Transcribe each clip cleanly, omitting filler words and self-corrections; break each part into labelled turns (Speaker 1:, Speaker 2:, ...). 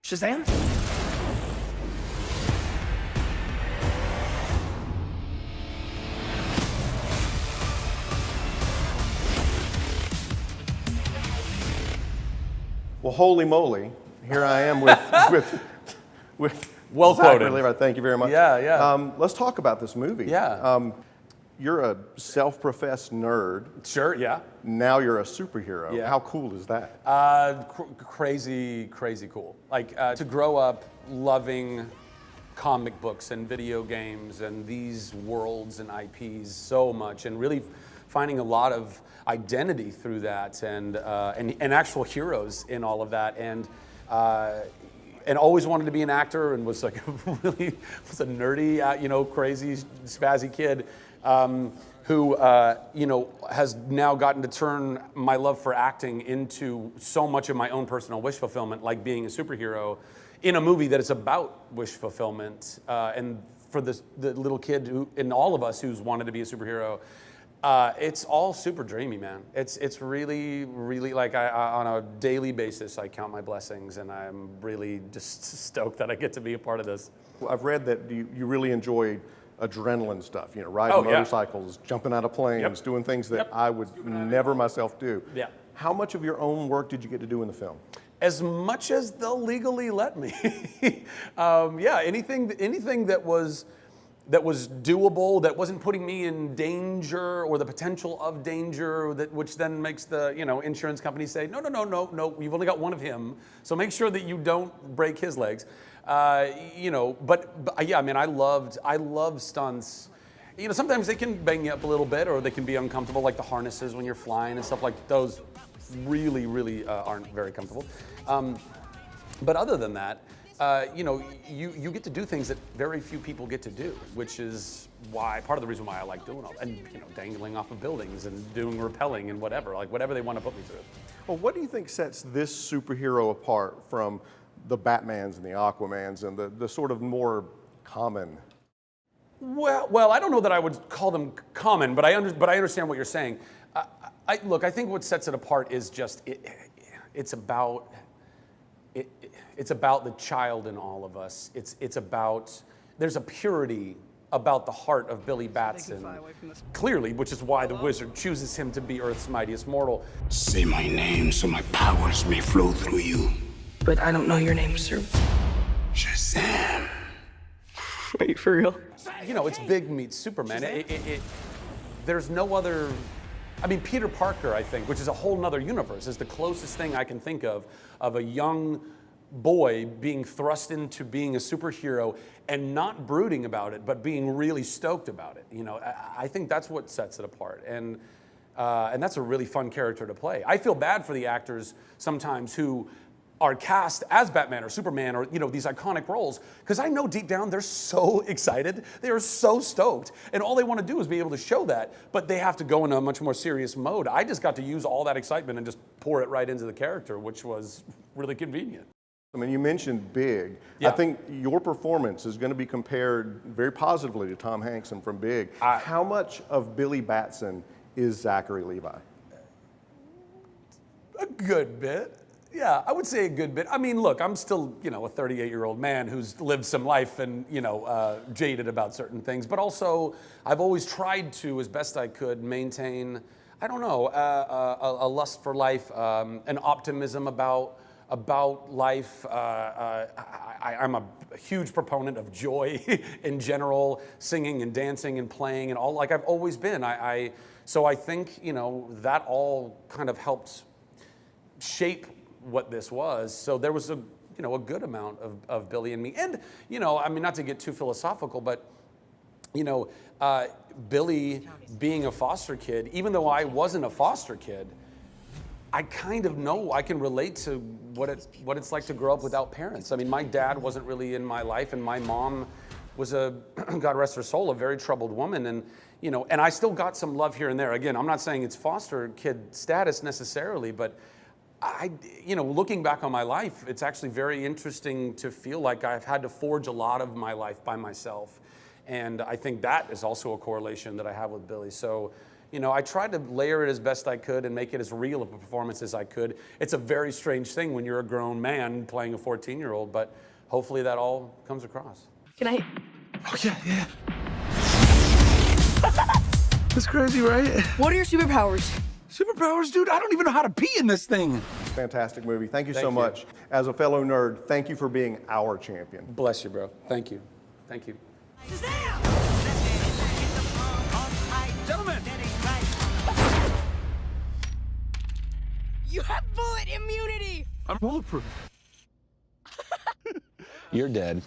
Speaker 1: Shazam?
Speaker 2: Well, holy moly, here I am with
Speaker 3: Well
Speaker 2: Zachary
Speaker 3: quoted.
Speaker 2: Levi. Thank you very much.
Speaker 3: Yeah, yeah.
Speaker 2: Let's talk about this movie.
Speaker 3: Yeah.
Speaker 2: You're a self-professed nerd.
Speaker 3: Sure, yeah.
Speaker 2: Now you're a superhero.
Speaker 3: Yeah.
Speaker 2: How cool is that?
Speaker 3: Crazy cool. Like to grow up loving comic books and video games and these worlds and IPs so much, and really finding a lot of identity through that, and actual heroes in all of that, and always wanted to be an actor, and was like really was a nerdy, crazy spazzy kid. Who has now gotten to turn my love for acting into so much of my own personal wish fulfillment, like being a superhero in a movie that is about wish fulfillment. And for the little kid and all of us who's wanted to be a superhero, it's all super dreamy, man. It's really like on a daily basis, I count my blessings, and I'm really just stoked that I get to be a part of this.
Speaker 2: Well, I've read that you really enjoy adrenaline stuff, riding motorcycles, jumping out of planes, doing things that I would never myself do.
Speaker 3: Yeah.
Speaker 2: How much of your own work did you get to do in the film?
Speaker 3: As much as they'll legally let me. Anything that was doable, that wasn't putting me in danger or the potential of danger, which then makes the insurance company say, no, you've only got one of him, so make sure that you don't break his legs. But yeah, I mean, I love stunts. Sometimes they can bang you up a little bit, or they can be uncomfortable, like the harnesses when you're flying and stuff like those. Really aren't very comfortable. But other than that, you get to do things that very few people get to do, which is part of the reason why I like doing all that. And dangling off of buildings and doing rappelling and whatever they want to put me through.
Speaker 2: Well, what do you think sets this superhero apart from the Batmans and the Aquamans and the sort of more common?
Speaker 3: Well, I don't know that I would call them common, but I understand what you're saying. I think what sets it apart is just it's about the child in all of us. It's about, there's a purity about the heart of Billy Batson, clearly, which is why the wizard chooses him to be Earth's mightiest mortal.
Speaker 4: Say my name so my powers may flow through you.
Speaker 1: But I don't know your name, sir.
Speaker 4: Shazam.
Speaker 1: Are you for real?
Speaker 3: It's big meets Superman. There's no other. I mean, Peter Parker, I think, which is a whole nother universe, is the closest thing I can think of a young boy being thrust into being a superhero and not brooding about it, but being really stoked about it. I think that's what sets it apart. And that's a really fun character to play. I feel bad for the actors sometimes who are cast as Batman or Superman or these iconic roles, because I know deep down they're so excited, they are so stoked, and all they want to do is be able to show that, but they have to go in a much more serious mode. I just got to use all that excitement and just pour it right into the character, which was really convenient.
Speaker 2: I mean, you mentioned Big.
Speaker 3: Yeah.
Speaker 2: I think your performance is going to be compared very positively to Tom Hanks and from Big. How much of Billy Batson is Zachary Levi?
Speaker 3: A good bit. Yeah, I would say a good bit. I mean, look, I'm still, a 38-year-old man who's lived some life and, jaded about certain things. But also, I've always tried to, as best I could, maintain, I don't know, a lust for life, an optimism about life. I'm a huge proponent of joy in general, singing and dancing and playing and all, like I've always been. So I think, that all kind of helped shape what this was. So there was a good amount of Billy in me. And, I mean, not to get too philosophical, but, Billy being a foster kid, even though I wasn't a foster kid, I kind of know, I can relate to what it's like to grow up without parents. I mean, my dad wasn't really in my life, and my mom was God rest her soul, a very troubled woman. And, and I still got some love here and there. Again, I'm not saying it's foster kid status necessarily, but looking back on my life, it's actually very interesting to feel like I've had to forge a lot of my life by myself. And I think that is also a correlation that I have with Billy. So, You know, I tried to layer it as best I could and make it as real of a performance as I could. It's a very strange thing when you're a grown man playing a 14-year-old, but hopefully that all comes across.
Speaker 1: Can I?
Speaker 5: Oh, yeah. That's crazy, right?
Speaker 1: What are your superpowers?
Speaker 5: Superpowers, dude? I don't even know how to pee in this thing.
Speaker 2: Fantastic movie. Thank you
Speaker 3: Thank
Speaker 2: so
Speaker 3: you.
Speaker 2: much. As a fellow nerd, thank you for being our champion.
Speaker 3: Bless you, bro. Thank you. Thank you.
Speaker 5: Gentlemen.
Speaker 1: You have bullet immunity.
Speaker 5: I'm bulletproof.
Speaker 6: You're dead.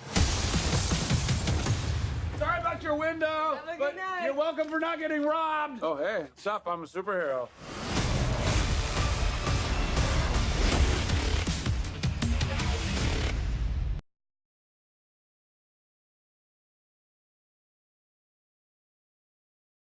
Speaker 5: Sorry about your window, but you're welcome for not getting robbed. Oh, hey, what's up? I'm a superhero.